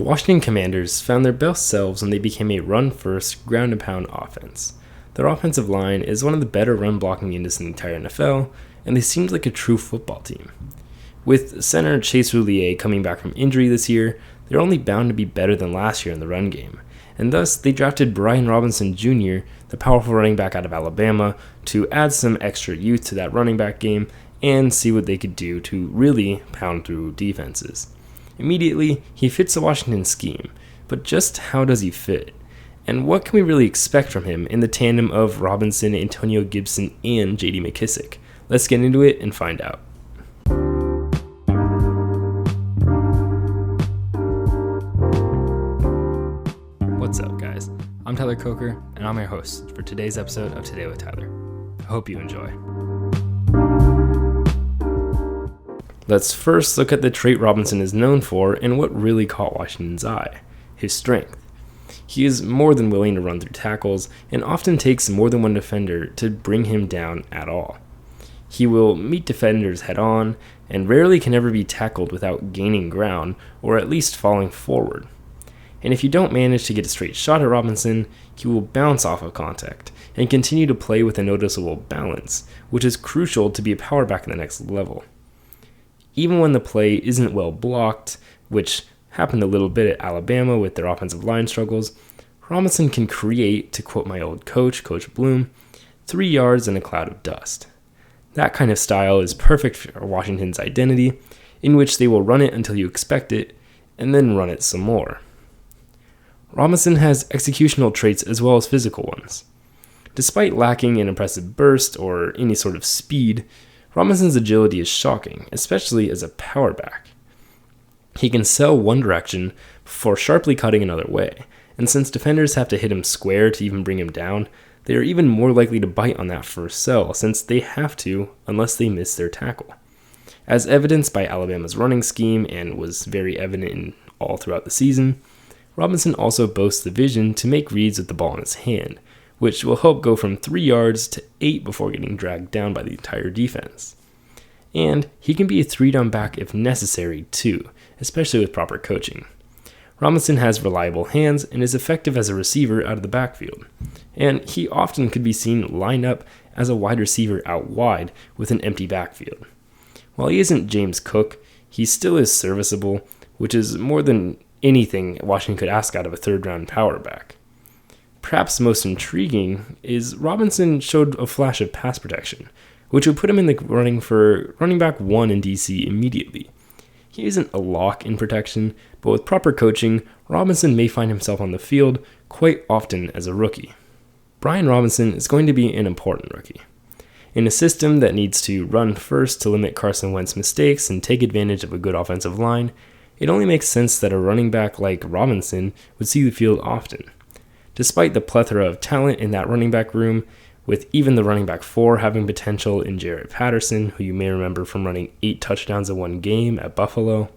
The Washington Commanders found their best selves when they became a run-first, ground-and-pound offense. Their offensive line is one of the better run-blocking units in the entire NFL, and they seemed like a true football team. With center Chase Roulier coming back from injury this year, they're only bound to be better than last year in the run game, and thus they drafted Brian Robinson Jr., the powerful running back out of Alabama, to add some extra youth to that running back game and see what they could do to really pound through defenses. Immediately, he fits the Washington scheme, but just how does he fit? And what can we really expect from him in the tandem of Robinson, Antonio Gibson, and J.D. McKissic? Let's get into it and find out. What's up, guys? I'm Tyler Coker, and I'm your host for today's episode of Today with Tyler. I hope you enjoy. Let's first look at the trait Robinson is known for and what really caught Washington's eye: his strength. He is more than willing to run through tackles and often takes more than one defender to bring him down at all. He will meet defenders head on and rarely can ever be tackled without gaining ground or at least falling forward. And if you don't manage to get a straight shot at Robinson, he will bounce off of contact and continue to play with a noticeable balance, which is crucial to be a power back at the next level. Even when the play isn't well blocked, which happened a little bit at Alabama with their offensive line struggles, Robinson can create, to quote my old coach, Coach Bloom, 3 yards in a cloud of dust. That kind of style is perfect for Washington's identity, in which they will run it until you expect it, and then run it some more. Robinson has executional traits as well as physical ones. Despite lacking an impressive burst or any sort of speed, Robinson's agility is shocking, especially as a power back. He can sell one direction before sharply cutting another way, and since defenders have to hit him square to even bring him down, they are even more likely to bite on that first sell since they have to unless they miss their tackle. As evidenced by Alabama's running scheme and was very evident all throughout the season, Robinson also boasts the vision to make reads with the ball in his hand, which will help go from 3 yards to 8 before getting dragged down by the entire defense. And he can be a 3-down back if necessary too, especially with proper coaching. Robinson has reliable hands and is effective as a receiver out of the backfield, and he often could be seen lined up as a wide receiver out wide with an empty backfield. While he isn't James Cook, he still is serviceable, which is more than anything Washington could ask out of a third-round power back. Perhaps most intriguing is Robinson showed a flash of pass protection, which would put him in the running for running back 1 in DC immediately. He isn't a lock in protection, but with proper coaching, Robinson may find himself on the field quite often as a rookie. Brian Robinson is going to be an important rookie. In a system that needs to run first to limit Carson Wentz's mistakes and take advantage of a good offensive line, it only makes sense that a running back like Robinson would see the field often. Despite the plethora of talent in that running back room, with even the running back 4 having potential in Jarrett Patterson, who you may remember from running 8 touchdowns in one game at Buffalo,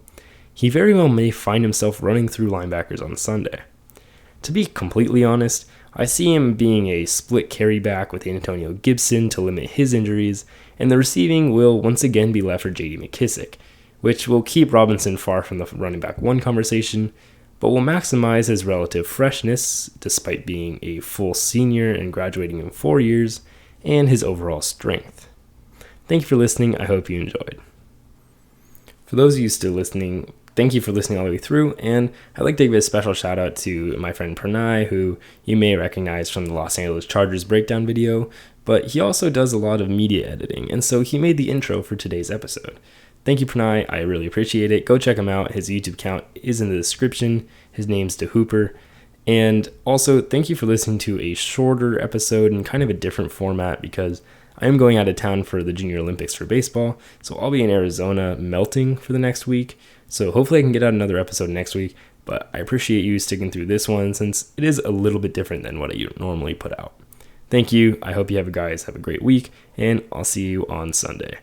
he very well may find himself running through linebackers on Sunday. To be completely honest, I see him being a split carry back with Antonio Gibson to limit his injuries, and the receiving will once again be left for J.D. McKissic, which will keep Robinson far from the running back 1 conversation, but will maximize his relative freshness despite being a full senior and graduating in 4 years, and his overall strength. Thank you for listening. I hope you enjoyed. For those of you still listening, thank you for listening all the way through, and I'd like to give a special shout out to my friend Pranay, who you may recognize from the Los Angeles Chargers breakdown video, but he also does a lot of media editing, and so he made the intro for today's episode. Thank you, Pranay. I really appreciate it. Go check him out. His YouTube account is in the description. His name's DeHooper. And also, thank you for listening to a shorter episode in kind of a different format because I am going out of town for the Junior Olympics for baseball. So I'll be in Arizona melting for the next week. So hopefully I can get out another episode next week. But I appreciate you sticking through this one since it is a little bit different than what I normally put out. Thank you. I hope you guys have a great week, and I'll see you on Sunday.